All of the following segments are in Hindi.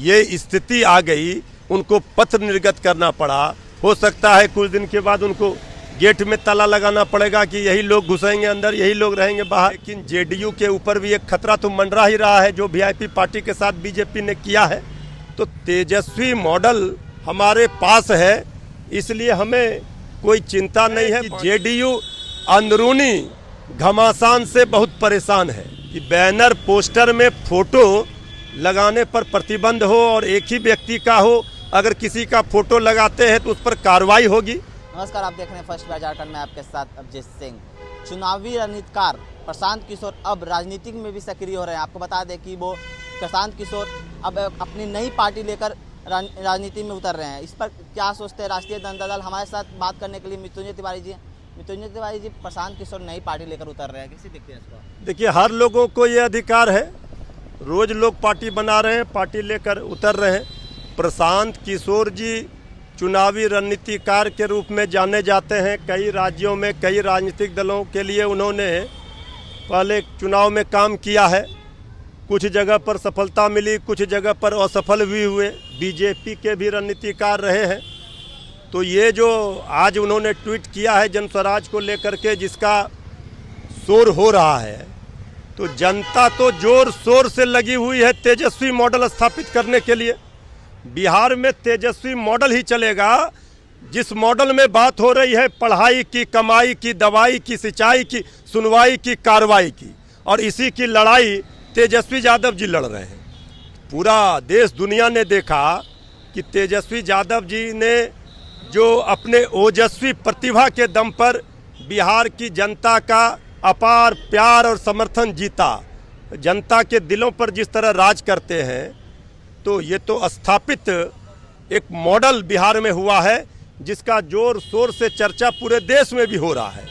ये स्थिति आ गई, उनको पत्र निर्गत करना पड़ा। हो सकता है कुछ दिन के बाद उनको गेट में ताला लगाना पड़ेगा कि यही लोग घुसेंगे अंदर, यही लोग रहेंगे बाहर। लेकिन जेडीयू के ऊपर भी एक खतरा तो मंडरा ही रहा है, जो वीआईपी पार्टी के साथ बीजेपी ने किया है। तो तेजस्वी मॉडल हमारे पास है, इसलिए हमें कोई चिंता नहीं है। जेडीयू अंदरूनी घमासान से बहुत परेशान है कि बैनर पोस्टर में फोटो लगाने पर प्रतिबंध हो और एक ही व्यक्ति का हो। अगर किसी का फोटो लगाते हैं तो उस पर कार्रवाई होगी। नमस्कार, आप देख रहे हैं फर्स्ट बार झारखंड में, आपके साथ अभिजीत सिंह। चुनावी रणनीतिकार प्रशांत किशोर अब राजनीति में भी सक्रिय हो रहे हैं। आपको बता दें कि वो प्रशांत किशोर अब अपनी नई पार्टी लेकर राजनीति में उतर रहे हैं। इस पर क्या सोचते हैं राष्ट्रीय जनता दल? हमारे साथ बात करने के लिए मृत्युंजय तिवारी जी। मृत्युंजय तिवारी जी, प्रशांत किशोर नई पार्टी लेकर उतर रहे हैं, कैसे देखते हैं इसको? देखिए, हर लोगों को ये अधिकार है, रोज लोग पार्टी बना रहे हैं, पार्टी लेकर उतर रहे हैं। प्रशांत किशोर जी चुनावी रणनीतिकार के रूप में जाने जाते हैं। कई राज्यों में कई राजनीतिक दलों के लिए उन्होंने पहले चुनाव में काम किया है। कुछ जगह पर सफलता मिली, कुछ जगह पर असफल भी हुए। बीजेपी के भी रणनीतिकार रहे हैं। तो ये जो आज उन्होंने ट्वीट किया है जन स्वराज को लेकर के, जिसका शोर हो रहा है, तो जनता तो जोर शोर से लगी हुई है तेजस्वी मॉडल स्थापित करने के लिए। बिहार में तेजस्वी मॉडल ही चलेगा जिस मॉडल में बात हो रही है पढ़ाई की, कमाई की, दवाई की, सिंचाई की, सुनवाई की, कार्रवाई की। और इसी की लड़ाई तेजस्वी यादव जी लड़ रहे हैं। पूरा देश दुनिया ने देखा कि तेजस्वी यादव जी ने जो अपने ओजस्वी प्रतिभा के दम पर बिहार की जनता का अपार प्यार और समर्थन जीता। जनता के दिलों पर जिस तरह राज करते हैं, तो ये तो स्थापित एक मॉडल बिहार में हुआ है, जिसका जोर शोर से चर्चा पूरे देश में भी हो रहा है।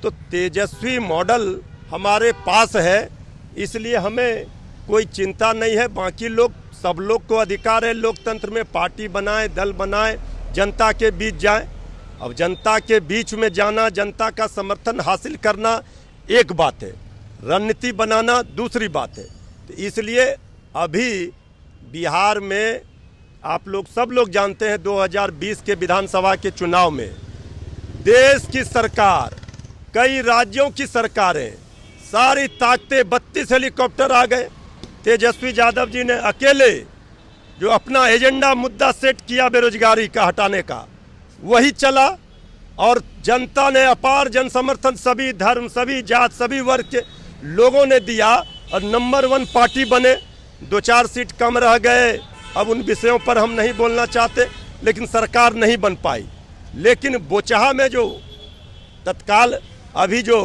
तो तेजस्वी मॉडल हमारे पास है, इसलिए हमें कोई चिंता नहीं है। बाकी लोग, सब लोग को अधिकार है लोकतंत्र में, पार्टी बनाएं, दल बनाएं, जनता के बीच जाएं। अब जनता के बीच में जाना, जनता का समर्थन हासिल करना एक बात है, रणनीति बनाना दूसरी बात है। तो इसलिए अभी बिहार में आप लोग सब लोग जानते हैं 2020 के विधानसभा के चुनाव में देश की सरकार, कई राज्यों की सरकारें, सारी ताकतें, 32 हेलीकॉप्टर आ गए। तेजस्वी यादव जी ने अकेले जो अपना एजेंडा मुद्दा सेट किया बेरोजगारी का हटाने का, वही चला। और जनता ने अपार जन समर्थन सभी धर्म, सभी जात, सभी वर्ग के लोगों ने दिया और नंबर 1 पार्टी बने। 2-4 सीट कम रह गए, अब उन विषयों पर हम नहीं बोलना चाहते, लेकिन सरकार नहीं बन पाई। लेकिन बोचहा में जो तत्काल अभी जो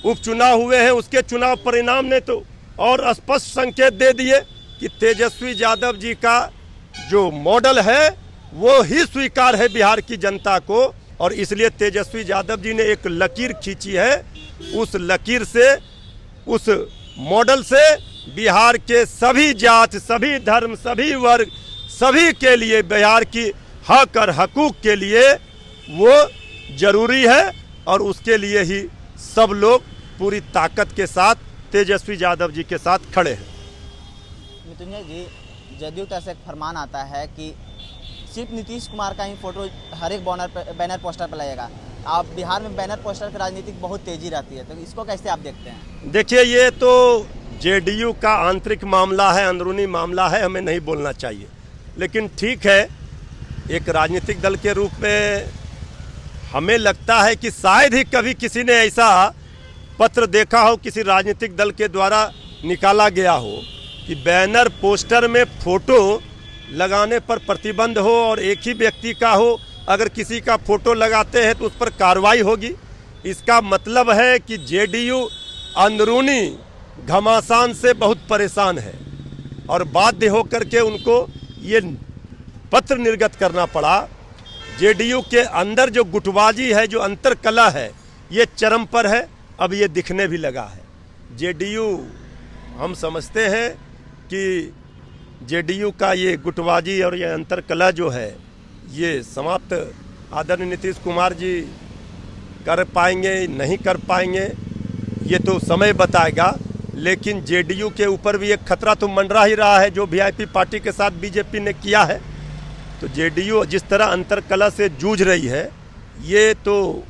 उपचुनाव हुए हैं, उसके चुनाव परिणाम ने तो और स्पष्ट संकेत दे दिए कि तेजस्वी यादव जी का जो मॉडल है वो ही स्वीकार है बिहार की जनता को। और इसलिए तेजस्वी यादव जी ने एक लकीर खींची है। उस लकीर से, उस मॉडल से बिहार के सभी जात, सभी धर्म, सभी वर्ग, सभी के लिए बिहार की हक और हकूक के लिए वो जरूरी है। और उसके लिए ही सब लोग पूरी ताकत के साथ तेजस्वी यादव जी के साथ खड़े हैं। मृत्युंजय जी, जदयू का एक फरमान आता है कि सिर्फ नीतीश कुमार का ही फोटो हर एक बैनर पोस्टर पर लगेगा। आप बिहार में बैनर पोस्टर की राजनीति बहुत तेजी रहती है, तो इसको कैसे आप देखते हैं? देखिए, ये तो जेडीयू का आंतरिक मामला है, अंदरूनी मामला है, हमें नहीं बोलना चाहिए। लेकिन ठीक है, एक राजनीतिक दल के रूप में हमें लगता है कि शायद ही कभी किसी ने ऐसा पत्र देखा हो, किसी राजनीतिक दल के द्वारा निकाला गया हो कि बैनर पोस्टर में फोटो लगाने पर प्रतिबंध हो और एक ही व्यक्ति का हो। अगर किसी का फोटो लगाते हैं तो उस पर कार्रवाई होगी। इसका मतलब है कि जेडीयू अंदरूनी घमासान से बहुत परेशान है और बाध्य होकर के उनको ये पत्र निर्गत करना पड़ा। जेडीयू के अंदर जो गुटबाजी है, जो अंतरकलह है, ये चरम पर है। अब ये दिखने भी लगा है। जेडीयू, हम समझते हैं कि जेडीयू का ये गुटबाजी और ये अंतरकलह जो है, ये समाप्त आदरणीय नीतीश कुमार जी कर पाएंगे, नहीं कर पाएंगे, ये तो समय बताएगा। लेकिन जेडीयू के ऊपर भी एक खतरा तो मंडरा ही रहा है, जो वीआईपी पार्टी के साथ बीजेपी ने किया है। तो जेडीयू जिस तरह अंतरकलह से जूझ रही है, ये तो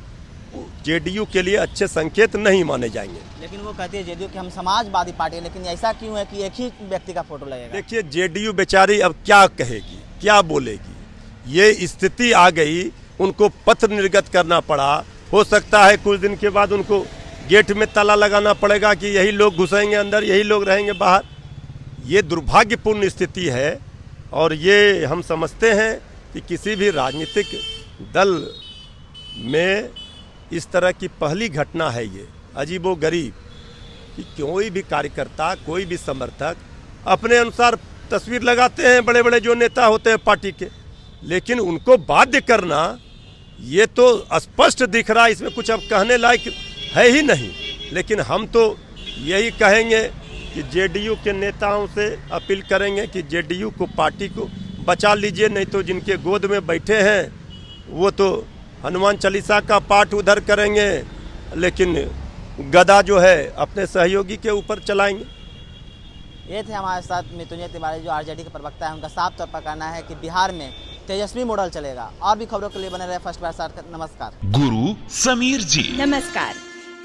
जेडीयू के लिए अच्छे संकेत नहीं माने जाएंगे। लेकिन वो कहती है जेडीयू कि हम समाजवादी पार्टी है, लेकिन ऐसा क्यों है कि एक ही व्यक्ति का फोटो लगेगा? देखिए, जेडीयू बेचारी अब क्या कहेगी, क्या बोलेगी। ये स्थिति आ गई, उनको पत्र निर्गत करना पड़ा। हो सकता है कुछ दिन के बाद उनको गेट में ताला लगाना पड़ेगा कि यही लोग घुसेंगे अंदर, यही लोग रहेंगे बाहर। ये दुर्भाग्यपूर्ण स्थिति है और ये हम समझते हैं कि किसी भी राजनीतिक दल में इस तरह की पहली घटना है। ये अजीबोगरीब कि कोई भी कार्यकर्ता, कोई भी समर्थक अपने अनुसार तस्वीर लगाते हैं, बड़े बड़े जो नेता होते हैं पार्टी के, लेकिन उनको बाध्य करना, ये तो स्पष्ट दिख रहा है, इसमें कुछ अब कहने लायक है ही नहीं। लेकिन हम तो यही कहेंगे कि जेडीयू के नेताओं से अपील करेंगे कि जेडीयू को, पार्टी को बचा लीजिए, नहीं तो जिनके गोद में बैठे हैं वो तो हनुमान चालीसा का पाठ उधर करेंगे, लेकिन गदा जो है अपने सहयोगी के ऊपर चलाएंगे। ये थे हमारे साथ मृत्युंजय तिवारी, जो आरजेडी के प्रवक्ता है। उनका साफ तौर पर कहना है कि बिहार में तेजस्वी मॉडल चलेगा। और भी खबरों के लिए बने रहे फर्स्ट बार। नमस्कार। गुरु समीर जी नमस्कार।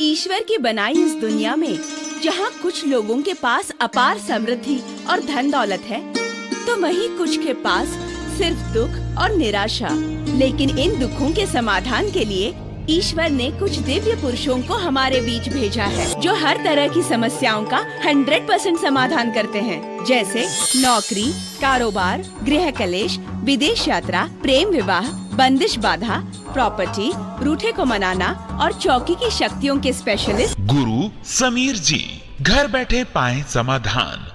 ईश्वर की बनाई इस दुनिया में जहाँ कुछ लोगों के पास अपार समृद्धि और धन दौलत है, तो वहीं कुछ के पास सिर्फ दुख और निराशा। लेकिन इन दुखों के समाधान के लिए ईश्वर ने कुछ दिव्य पुरुषों को हमारे बीच भेजा है, जो हर तरह की समस्याओं का 100% समाधान करते हैं। जैसे नौकरी, कारोबार, गृह कलेश, विदेश यात्रा, प्रेम विवाह, बंदिश बाधा, प्रॉपर्टी, रूठे को मनाना और चौकी की शक्तियों के स्पेशलिस्ट गुरु समीर जी। घर बैठे पाएं समाधान।